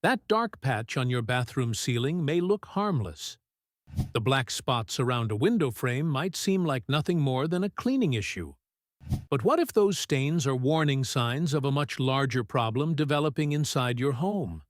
That dark patch on your bathroom ceiling may look harmless. The black spots around a window frame might seem like nothing more than a cleaning issue. But what if those stains are warning signs of a much larger problem developing inside your home?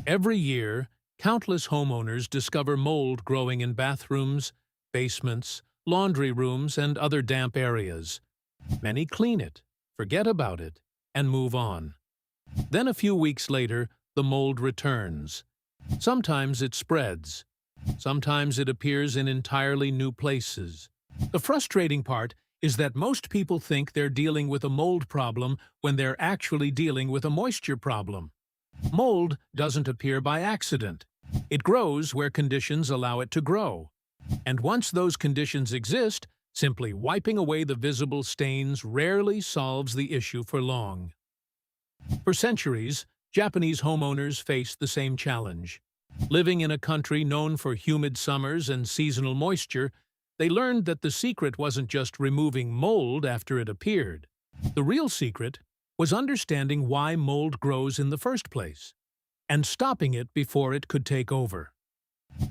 Every year, countless homeowners discover mold growing in bathrooms, basements, laundry rooms, and other damp areas. Many clean it, forget about it, and move on. Then a few weeks later, the mold returns. Sometimes it spreads. Sometimes it appears in entirely new places. The frustrating part is that most people think they're dealing with a mold problem when they're actually dealing with a moisture problem. Mold doesn't appear by accident. It grows where conditions allow it to grow. And once those conditions exist, simply wiping away the visible stains rarely solves the issue for long. For centuries, Japanese homeowners faced the same challenge. Living in a country known for humid summers and seasonal moisture, they learned that the secret wasn't just removing mold after it appeared. The real secret was understanding why mold grows in the first place, and stopping it before it could take over.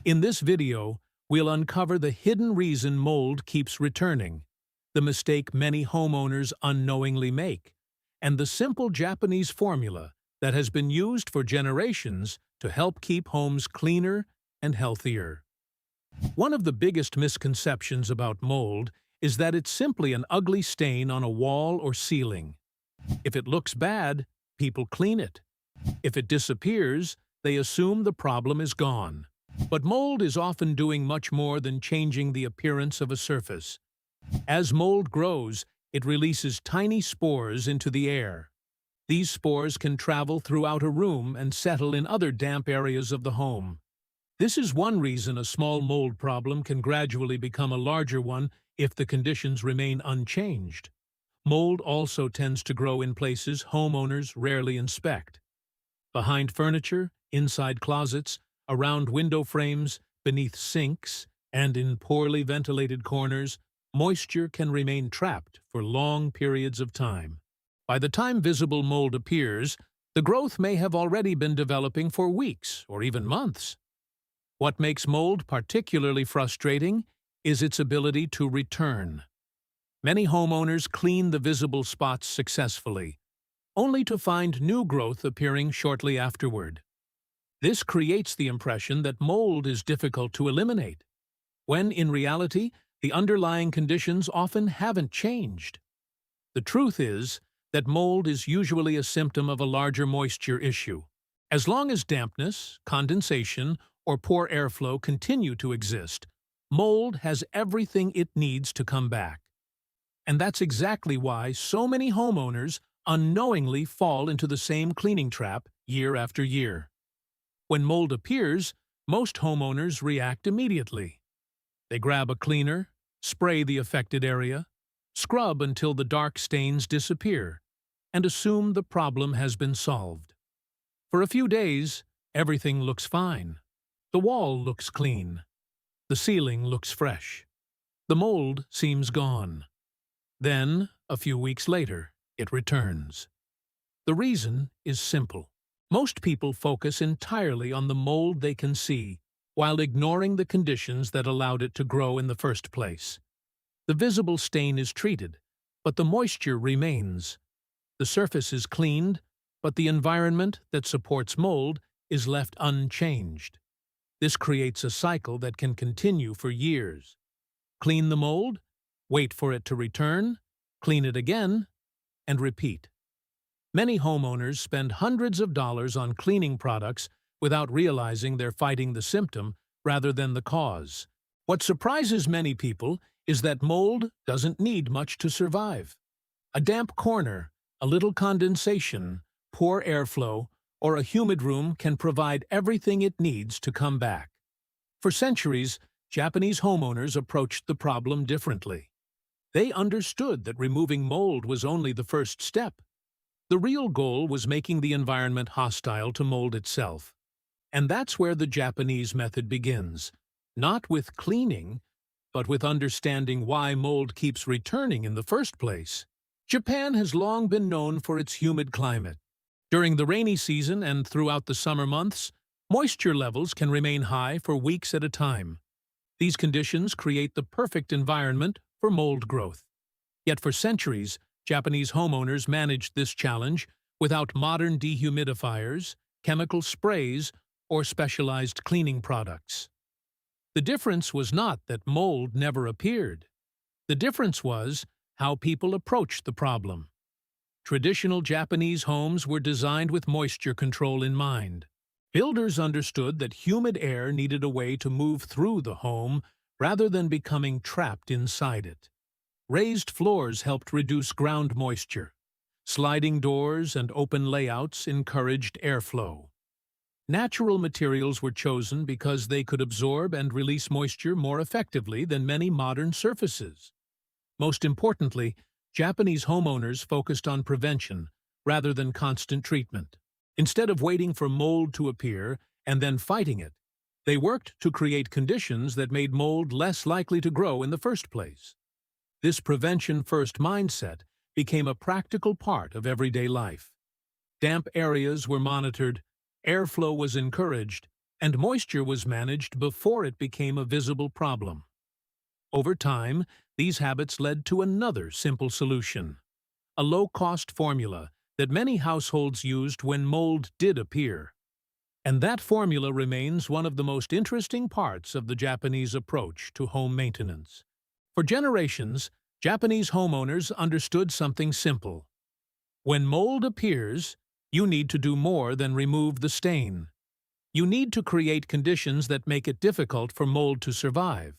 In this video, we'll uncover the hidden reason mold keeps returning, the mistake many homeowners unknowingly make, and the simple Japanese formula that has been used for generations to help keep homes cleaner and healthier. One of the biggest misconceptions about mold is that it's simply an ugly stain on a wall or ceiling. If it looks bad, people clean it. If it disappears, they assume the problem is gone. But mold is often doing much more than changing the appearance of a surface. As mold grows, it releases tiny spores into the air. These spores can travel throughout a room and settle in other damp areas of the home. This is one reason a small mold problem can gradually become a larger one if the conditions remain unchanged. Mold also tends to grow in places homeowners rarely inspect. Behind furniture, inside closets, around window frames, beneath sinks, and in poorly ventilated corners, moisture can remain trapped for long periods of time. By the time visible mold appears, the growth may have already been developing for weeks or even months. What makes mold particularly frustrating is its ability to return. Many homeowners clean the visible spots successfully, only to find new growth appearing shortly afterward. This creates the impression that mold is difficult to eliminate, when in reality, the underlying conditions often haven't changed. The truth is that mold is usually a symptom of a larger moisture issue. As long as dampness, condensation, or poor airflow continue to exist, mold has everything it needs to come back. And that's exactly why so many homeowners unknowingly fall into the same cleaning trap year after year. When mold appears, most homeowners react immediately. They grab a cleaner, spray the affected area, scrub until the dark stains disappear, and assume the problem has been solved. For a few days, everything looks fine. The wall looks clean. The ceiling looks fresh. The mold seems gone. Then, a few weeks later, it returns. The reason is simple. Most people focus entirely on the mold they can see, while ignoring the conditions that allowed it to grow in the first place. The visible stain is treated, but the moisture remains. The surface is cleaned, but the environment that supports mold is left unchanged. This creates a cycle that can continue for years. Clean the mold, wait for it to return, clean it again, and repeat. Many homeowners spend hundreds of dollars on cleaning products without realizing they're fighting the symptom rather than the cause. What surprises many people is that mold doesn't need much to survive. A damp corner, a little condensation, poor airflow, or a humid room can provide everything it needs to come back. For centuries, Japanese homeowners approached the problem differently. They understood that removing mold was only the first step. The real goal was making the environment hostile to mold itself. And that's where the Japanese method begins, not with cleaning, but with understanding why mold keeps returning in the first place. Japan has long been known for its humid climate. During the rainy season and throughout the summer months, moisture levels can remain high for weeks at a time. These conditions create the perfect environment for mold growth. Yet for centuries, Japanese homeowners managed this challenge without modern dehumidifiers, chemical sprays, or specialized cleaning products. The difference was not that mold never appeared. The difference was how people approached the problem. Traditional Japanese homes were designed with moisture control in mind. Builders understood that humid air needed a way to move through the home rather than becoming trapped inside it. Raised floors helped reduce ground moisture. Sliding doors and open layouts encouraged airflow. Natural materials were chosen because they could absorb and release moisture more effectively than many modern surfaces. Most importantly, Japanese homeowners focused on prevention rather than constant treatment. Instead of waiting for mold to appear and then fighting it, they worked to create conditions that made mold less likely to grow in the first place. This prevention-first mindset became a practical part of everyday life. Damp areas were monitored, airflow was encouraged, and moisture was managed before it became a visible problem. Over time, these habits led to another simple solution: a low-cost formula that many households used when mold did appear. And that formula remains one of the most interesting parts of the Japanese approach to home maintenance. For generations, Japanese homeowners understood something simple. When mold appears, you need to do more than remove the stain. You need to create conditions that make it difficult for mold to survive.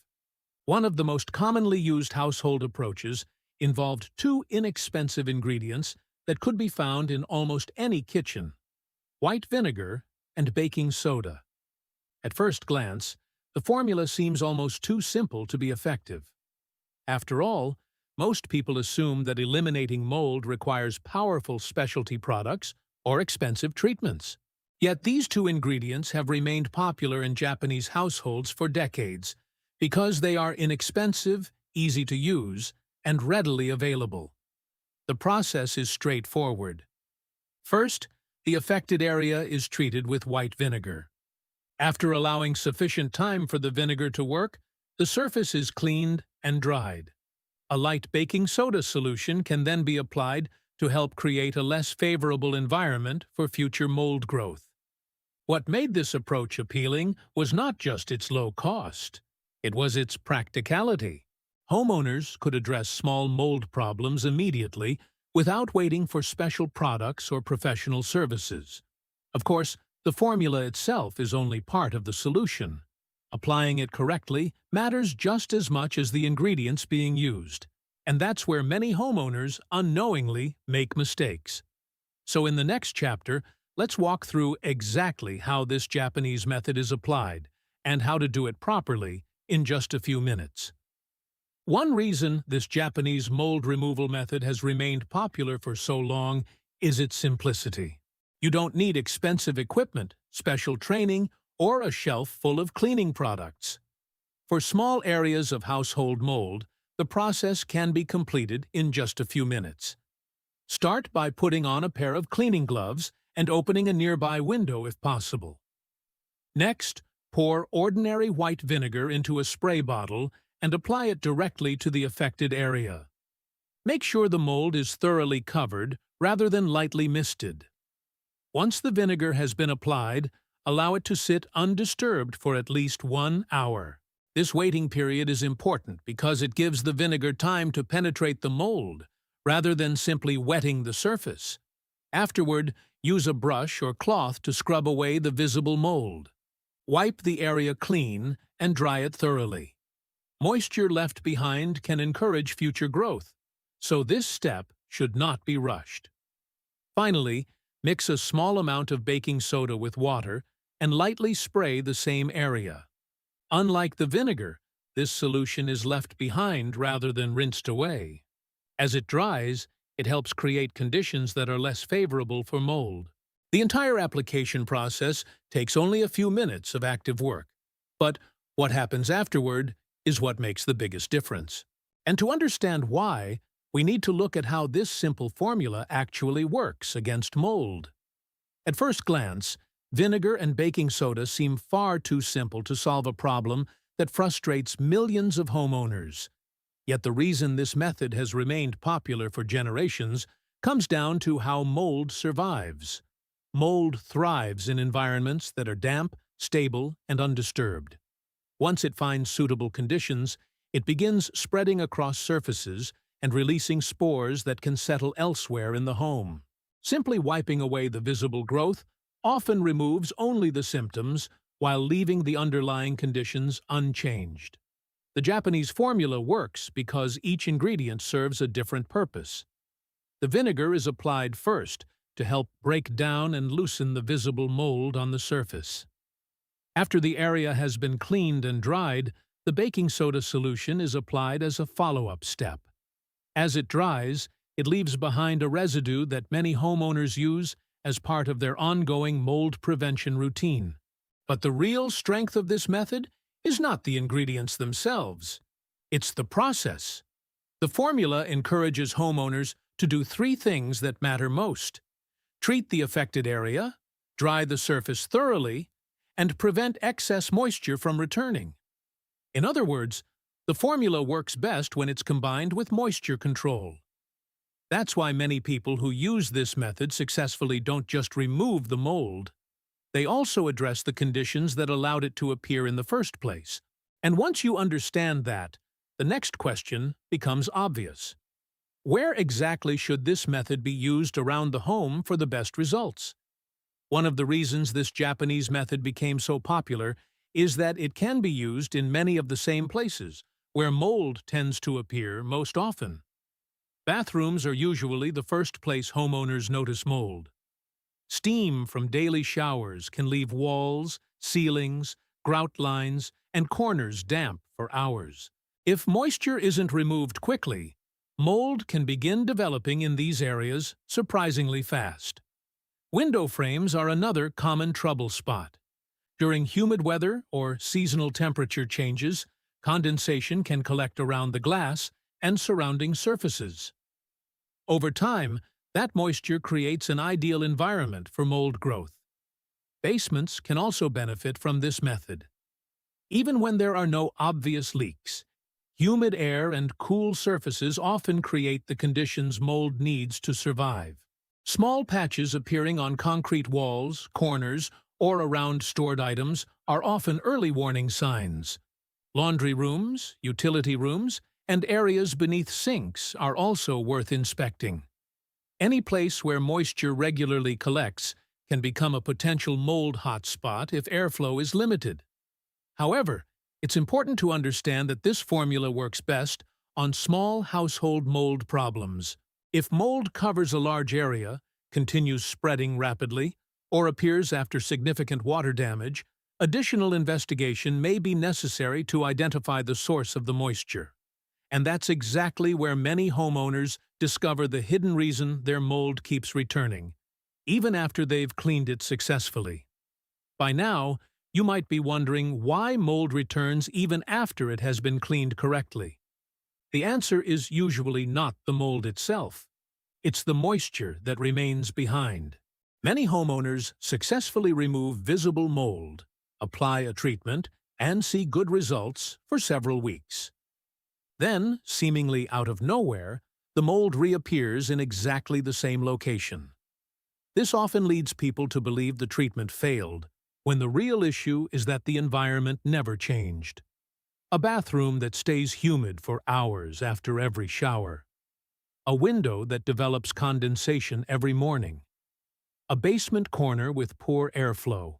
One of the most commonly used household approaches involved two inexpensive ingredients that could be found in almost any kitchen: white vinegar and baking soda. At first glance, the formula seems almost too simple to be effective. After all, most people assume that eliminating mold requires powerful specialty products or expensive treatments. Yet these two ingredients have remained popular in Japanese households for decades because they are inexpensive, easy to use, and readily available. The process is straightforward. First, the affected area is treated with white vinegar. After allowing sufficient time for the vinegar to work, the surface is cleaned and dried. A light baking soda solution can then be applied to help create a less favorable environment for future mold growth. What made this approach appealing was not just its low cost. It was its practicality. Homeowners could address small mold problems immediately without waiting for special products or professional services. Of course, the formula itself is only part of the solution. Applying it correctly matters just as much as the ingredients being used, and that's where many homeowners unknowingly make mistakes. So in the next chapter, let's walk through exactly how this Japanese method is applied and how to do it properly in just a few minutes. One reason this Japanese mold removal method has remained popular for so long is its simplicity. You don't need expensive equipment, special training, or a shelf full of cleaning products. For small areas of household mold, the process can be completed in just a few minutes. Start by putting on a pair of cleaning gloves and opening a nearby window if possible. Next, pour ordinary white vinegar into a spray bottle and apply it directly to the affected area. Make sure the mold is thoroughly covered rather than lightly misted. Once the vinegar has been applied, allow it to sit undisturbed for at least 1 hour. This waiting period is important because it gives the vinegar time to penetrate the mold, rather than simply wetting the surface. Afterward, use a brush or cloth to scrub away the visible mold. Wipe the area clean and dry it thoroughly. Moisture left behind can encourage future growth, so this step should not be rushed. Finally, mix a small amount of baking soda with water and lightly spray the same area. Unlike the vinegar, this solution is left behind rather than rinsed away. As it dries, it helps create conditions that are less favorable for mold. The entire application process takes only a few minutes of active work, but what happens afterward is what makes the biggest difference. And to understand why, we need to look at how this simple formula actually works against mold. At first glance, vinegar and baking soda seem far too simple to solve a problem that frustrates millions of homeowners. Yet the reason this method has remained popular for generations comes down to how mold survives. Mold thrives in environments that are damp, stable, and undisturbed. Once it finds suitable conditions, it begins spreading across surfaces and releasing spores that can settle elsewhere in the home. Simply wiping away the visible growth often removes only the symptoms while leaving the underlying conditions unchanged. The Japanese formula works because each ingredient serves a different purpose. The vinegar is applied first to help break down and loosen the visible mold on the surface. After the area has been cleaned and dried, the baking soda solution is applied as a follow-up step. As it dries, it leaves behind a residue that many homeowners use as part of their ongoing mold prevention routine. But the real strength of this method is not the ingredients themselves. It's the process. The formula encourages homeowners to do three things that matter most: treat the affected area, dry the surface thoroughly, and prevent excess moisture from returning. In other words, the formula works best when it's combined with moisture control. That's why many people who use this method successfully don't just remove the mold. They also address the conditions that allowed it to appear in the first place. And once you understand that, the next question becomes obvious. Where exactly should this method be used around the home for the best results? One of the reasons this Japanese method became so popular is that it can be used in many of the same places, where mold tends to appear most often. Bathrooms are usually the first place homeowners notice mold. Steam from daily showers can leave walls, ceilings, grout lines, and corners damp for hours. If moisture isn't removed quickly, mold can begin developing in these areas surprisingly fast. Window frames are another common trouble spot. During humid weather or seasonal temperature changes, condensation can collect around the glass and surrounding surfaces. Over time, that moisture creates an ideal environment for mold growth. Basements can also benefit from this method. Even when there are no obvious leaks, humid air and cool surfaces often create the conditions mold needs to survive. Small patches appearing on concrete walls, corners, or around stored items are often early warning signs. Laundry rooms, utility rooms, and areas beneath sinks are also worth inspecting. Any place where moisture regularly collects can become a potential mold hotspot if airflow is limited. However, it's important to understand that this formula works best on small household mold problems. If mold covers a large area, continues spreading rapidly, or appears after significant water damage, additional investigation may be necessary to identify the source of the moisture. And that's exactly where many homeowners discover the hidden reason their mold keeps returning, even after they've cleaned it successfully. By now, you might be wondering why mold returns even after it has been cleaned correctly. The answer is usually not the mold itself. It's the moisture that remains behind. Many homeowners successfully remove visible mold, apply a treatment, and see good results for several weeks. Then, seemingly out of nowhere, the mold reappears in exactly the same location. This often leads people to believe the treatment failed, when the real issue is that the environment never changed. A bathroom that stays humid for hours after every shower. A window that develops condensation every morning. A basement corner with poor airflow.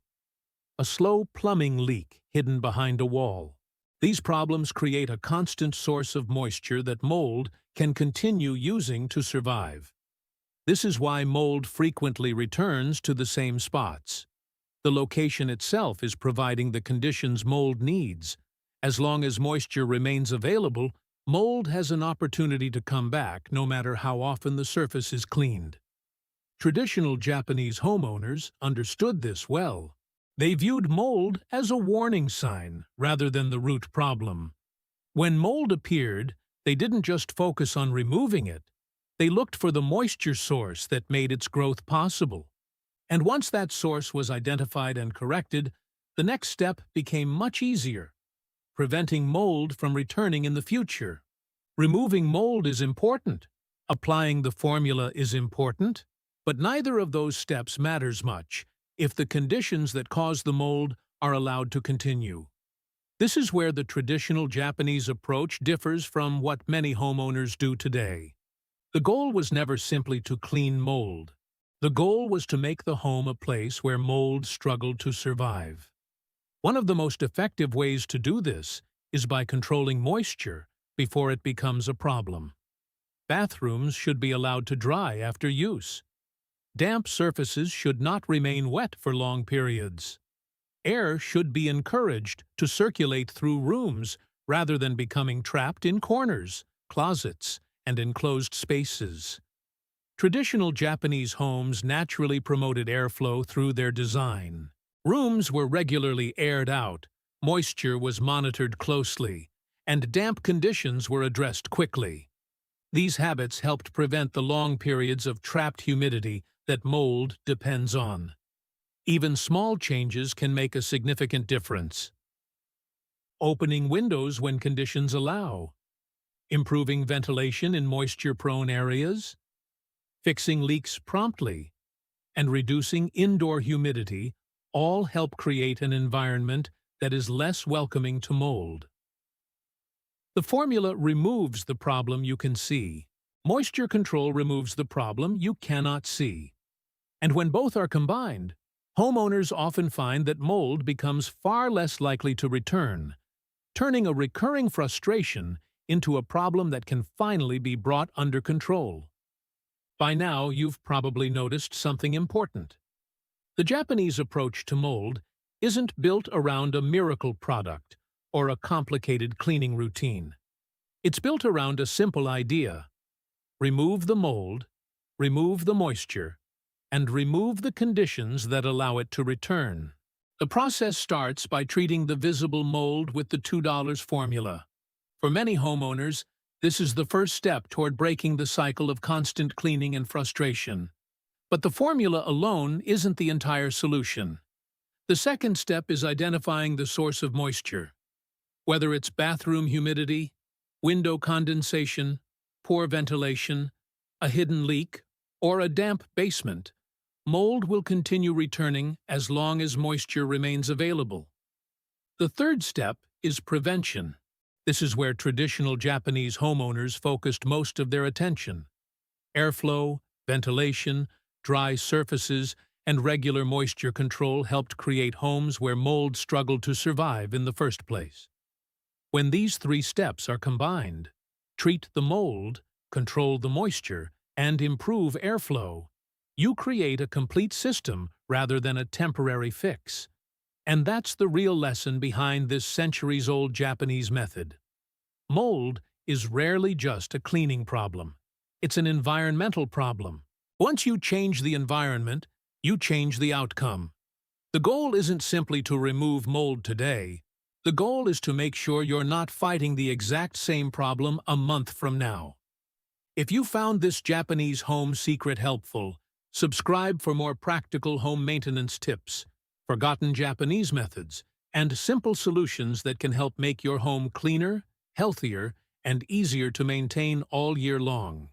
A slow plumbing leak hidden behind a wall. These problems create a constant source of moisture that mold can continue using to survive. This is why mold frequently returns to the same spots. The location itself is providing the conditions mold needs. As long as moisture remains available, mold has an opportunity to come back no matter how often the surface is cleaned. Traditional Japanese homeowners understood this well. They viewed mold as a warning sign rather than the root problem. When mold appeared, they didn't just focus on removing it. They looked for the moisture source that made its growth possible. And once that source was identified and corrected, the next step became much easier: preventing mold from returning in the future. Removing mold is important. Applying the formula is important. But neither of those steps matters much if the conditions that cause the mold are allowed to continue. This is where the traditional Japanese approach differs from what many homeowners do today. The goal was never simply to clean mold. The goal was to make the home a place where mold struggled to survive. One of the most effective ways to do this is by controlling moisture before it becomes a problem. Bathrooms should be allowed to dry after use. Damp surfaces should not remain wet for long periods. Air should be encouraged to circulate through rooms rather than becoming trapped in corners, closets, and enclosed spaces. Traditional Japanese homes naturally promoted airflow through their design. Rooms were regularly aired out, moisture was monitored closely, and damp conditions were addressed quickly. These habits helped prevent the long periods of trapped humidity that mold depends on. Even small changes can make a significant difference. Opening windows when conditions allow, improving ventilation in moisture-prone areas, fixing leaks promptly, and reducing indoor humidity all help create an environment that is less welcoming to mold. The formula removes the problem you can see. Moisture control removes the problem you cannot see. And when both are combined, homeowners often find that mold becomes far less likely to return, turning a recurring frustration into a problem that can finally be brought under control. By now, you've probably noticed something important. The Japanese approach to mold isn't built around a miracle product or a complicated cleaning routine. It's built around a simple idea: remove the mold, remove the moisture, and remove the conditions that allow it to return. The process starts by treating the visible mold with the $2 formula. For many homeowners, this is the first step toward breaking the cycle of constant cleaning and frustration. But the formula alone isn't the entire solution. The second step is identifying the source of moisture. Whether it's bathroom humidity, window condensation, poor ventilation, a hidden leak, or a damp basement, mold will continue returning as long as moisture remains available. The third step is prevention. This is where traditional Japanese homeowners focused most of their attention. Airflow, ventilation, dry surfaces, and regular moisture control helped create homes where mold struggled to survive in the first place. When these three steps are combined, treat the mold, control the moisture, and improve airflow, you create a complete system rather than a temporary fix. And that's the real lesson behind this centuries-old Japanese method. Mold is rarely just a cleaning problem. It's an environmental problem. Once you change the environment, you change the outcome. The goal isn't simply to remove mold today. The goal is to make sure you're not fighting the exact same problem a month from now. If you found this Japanese home secret helpful, subscribe for more practical home maintenance tips, forgotten Japanese methods, and simple solutions that can help make your home cleaner, healthier, and easier to maintain all year long.